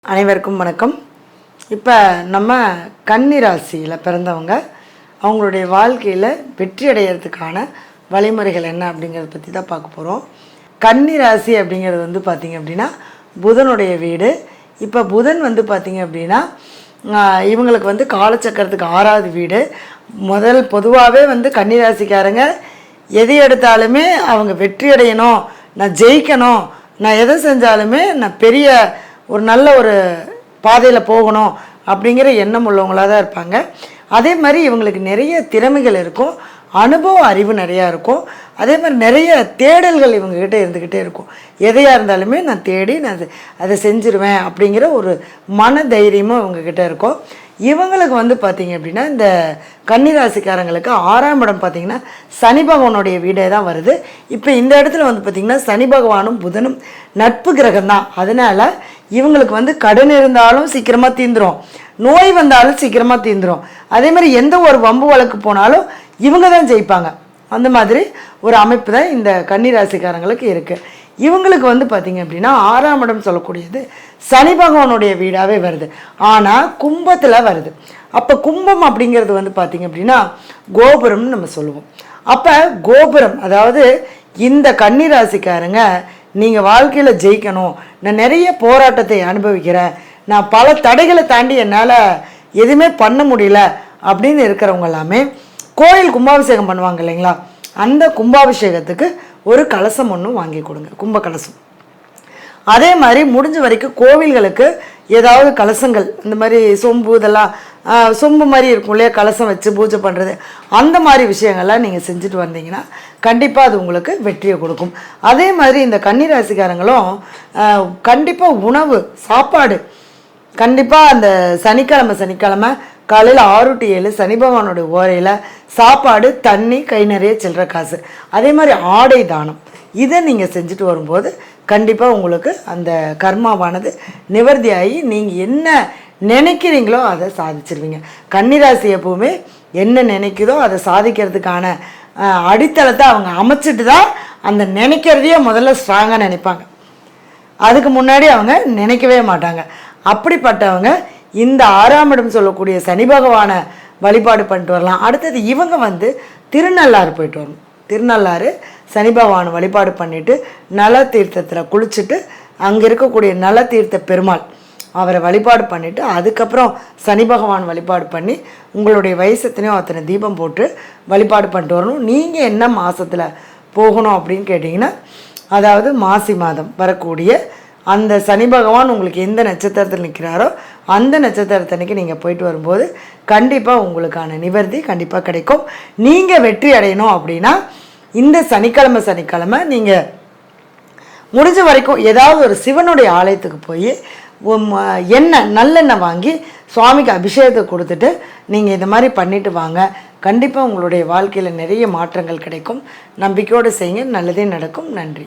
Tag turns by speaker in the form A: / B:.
A: அனைவருக்கும் வணக்கம். இப்போ நம்ம கன்னி ராசியில் பிறந்தவங்க அவங்களுடைய வாழ்க்கையில் வெற்றி அடைகிறதுக்கான வழிமுறைகள் என்ன அப்படிங்கிறத பற்றி தான் பார்க்க போகிறோம். கன்னி ராசி அப்படிங்கிறது வந்து பார்த்திங்க அப்படின்னா புதனுடைய வீடு. இப்போ புதன் வந்து பார்த்திங்க அப்படின்னா இவங்களுக்கு வந்து காலச்சக்கரத்துக்கு 6வது வீடு. பொதுவாகவே வந்து கன்னி ராசிக்காரங்க எது எடுத்தாலுமே அவங்க வெற்றி அடையணும், நான் ஜெயிக்கணும், நான் எதை செஞ்சாலுமே நான் பெரிய ஒரு நல்ல ஒரு பாதையில் போகணும் அப்படிங்கிற எண்ணம் உள்ளவங்களாக தான் இருப்பாங்க. அதே மாதிரி இவங்களுக்கு நிறைய திறமைகள் இருக்கும், அனுபவ அறிவு நிறையா இருக்கும். அதே மாதிரி நிறைய தேடல்கள் இவங்ககிட்ட இருந்துக்கிட்டே இருக்கும். எதையாக இருந்தாலுமே நான் தேடி நான் அதை செஞ்சுருவேன் அப்படிங்கிற ஒரு மன தைரியமும் இவங்ககிட்ட இருக்கும். இவங்களுக்கு வந்து பார்த்திங்க அப்படின்னா இந்த கன்னிராசிக்காரங்களுக்கு 6ஆம் இடம் பார்த்திங்கன்னா சனி பகவானுடைய வீடே தான் வருது. இப்போ இந்த இடத்துல வந்து பார்த்திங்கன்னா சனி பகவானும் புதனும் நட்பு கிரகம்தான். அதனால் இவங்களுக்கு வந்து கடன் இருந்தாலும் சீக்கிரமாக தீந்துடும், நோய் வந்தாலும் சீக்கிரமாக தீந்துடும். அதே மாதிரி எந்த ஒரு வம்பு வழக்கு போனாலும் இவங்க தான் ஜெயிப்பாங்க. அந்த மாதிரி ஒரு அமைப்பு தான் இந்த கன்னிராசிக்காரங்களுக்கு இருக்குது. இவங்களுக்கு வந்து பார்த்திங்க அப்படின்னா 6ஆம் இடம் சொல்லக்கூடியது சனி பகவானுடைய வீடாகவே வருது, ஆனால் கும்பத்தில் வருது. அப்போ கும்பம் அப்படிங்கிறது வந்து பார்த்திங்க அப்படின்னா கோபுரம்னு நம்ம சொல்லுவோம். அப்போ கோபுரம் அதாவது இந்த கன்னிராசிக்காரங்க நீங்கள் வாழ்க்கையில் ஜெயிக்கணும், நான் நிறைய போராட்டத்தை அனுபவிக்கிறேன், நான் பல தடைகளை தாண்டி என்னால் எதுவுமே பண்ண முடியல அப்படின்னு இருக்கிறவங்க எல்லாமே கோயில் கும்பாபிஷேகம் பண்ணுவாங்க இல்லைங்களா, அந்த கும்பாபிஷேகத்துக்கு ஒரு கலசம் ஒன்று வாங்கி கொடுங்க, கும்ப கலசம். அதே மாதிரி முடிஞ்ச வரைக்கும் கோவில்களுக்கு ஏதாவது கலசங்கள் இந்த மாதிரி சொம்பு இதெல்லாம் சொம்பு மாதிரி இருக்கும் இல்லையா, கலசம் வச்சு பூஜை பண்ணுறது, அந்த மாதிரி விஷயங்கள்லாம் நீங்கள் செஞ்சுட்டு வந்தீங்கன்னா கண்டிப்பாக அது உங்களுக்கு வெற்றியை கொடுக்கும். அதே மாதிரி இந்த கன்னிராசிக்காரங்களும் கண்டிப்பாக உணவு சாப்பாடு கண்டிப்பாக அந்த சனிக்கிழமை காலையில் 6 to 7 சனி பகவானுடைய ஓரையில் சாப்பாடு, தண்ணி, கை நிறைய சில்லற காசு, அதே மாதிரி ஆடை தானம், இதை நீங்கள் செஞ்சுட்டு வரும்போது கண்டிப்பாக உங்களுக்கு அந்த கர்மாவானது நிவர்த்தியாகி நீங்கள் என்ன நினைக்கிறீங்களோ அதை சாதிச்சிருவீங்க. கன்னிராசி எப்பவுமே என்ன நினைக்குதோ அதை சாதிக்கிறதுக்கான அடித்தளத்தை அவங்க அமைச்சிட்டு தான் அந்த நினைக்கிறதையே முதல்ல ஸ்ட்ராங்காக நினைப்பாங்க. அதுக்கு முன்னாடி அவங்க நினைக்கவே மாட்டாங்க. அப்படிப்பட்டவங்க இந்த 6ஆம் இடம் சொல்லக்கூடிய சனி பகவானை வழிபாடு பண்ணிட்டு வரலாம். அடுத்தது இவங்க வந்து திருநள்ளாறு போயிட்டு வரணும். திருநள்ளாறு சனி பகவானை வழிபாடு பண்ணிவிட்டு நல தீர்த்தத்தில் குளிச்சுட்டு அங்கே இருக்கக்கூடிய நல தீர்த்த பெருமாள் அவரை வழிபாடு பண்ணிவிட்டு அதுக்கப்புறம் சனி பகவான் வழிபாடு பண்ணி உங்களுடைய வயசத்தினையும் அத்தனை தீபம் போட்டு வழிபாடு பண்ணிட்டு வரணும். நீங்கள் என்ன மாதத்தில் போகணும் அப்படின்னு கேட்டிங்கன்னா, அதாவது மாசி மாதம் வரக்கூடிய அந்த சனி பகவான் உங்களுக்கு எந்த நட்சத்திரத்தில் நிற்கிறாரோ அந்த நட்சத்திரத்தன்னைக்கு நீங்கள் போயிட்டு வரும்போது கண்டிப்பாக உங்களுக்கான நிவர்த்தி கண்டிப்பாக கிடைக்கும். நீங்கள் வெற்றி அடையணும் அப்படின்னா இந்த சனிக்கிழமை நீங்கள் முடிஞ்ச வரைக்கும் ஏதாவது ஒரு சிவனுடைய ஆலயத்துக்கு போய் நல்லெண்ணெய் வாங்கி சுவாமிக்கு அபிஷேகத்தை கொடுத்துட்டு நீங்கள் இந்த மாதிரி பண்ணிட்டு வாங்க. கண்டிப்பாக உங்களுடைய வாழ்க்கையில் நிறைய மாற்றங்கள் கிடைக்கும். நம்பிக்கையோடு செய்யுங்க, நல்லதே நடக்கும். நன்றி.